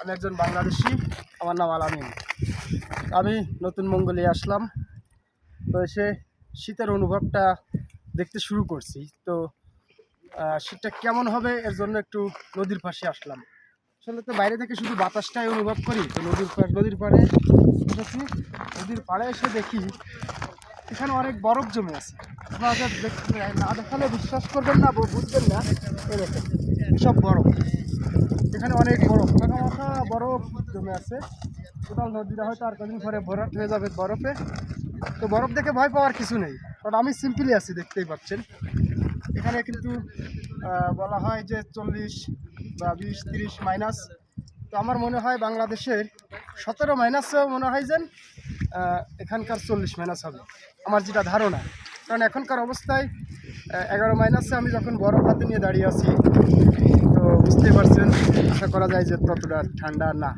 আমি একজন বাংলাদেশি, আমার নাম আলামিন। আমি নতুন মঙ্গলে আসলাম, তো এসে শীতের অনুভবটা দেখতে শুরু করছি। তো শীতটা কেমন হবে এর জন্য একটু নদীর পাশে আসলাম। আসলে তো বাইরে থেকে শুধু বাতাসটাই অনুভব করি, তো নদীর পাড়ে এসেছি। নদীর পাড়ে এসে দেখি এখানে অনেক বরফ জমে আছে। আপনারা না দেখালে বিশ্বাস করবেন না, বুঝবেন না। এই দেখেন সব বরফ, এখানে অনেক বরফ, মাথা বরফ জমে আছে। টোটাল নদীটা হয়তো আর কদিন পরে ভরাট হয়ে যাবে বরফে। তো বরফ দেখে ভয় পাওয়ার কিছু নেই, কারণ আমি সিম্পলি আছি, দেখতেই পাচ্ছেন। এখানে কিন্তু বলা হয় যে 40 বা 20-30 মাইনাস। তো আমার মনে হয় বাংলাদেশের 17 মাইনাসও মনে হয় যেন এখানকার 40 মাইনাস হবে, আমার যেটা ধারণা। কারণ এখনকার অবস্থায় 11 মাইনাসে আমি যখন বরফ হাতে নিয়ে দাঁড়িয়ে আছি, তো বুঝতেই পারছেন, আশা করা যায় যে ততটা ঠান্ডা না।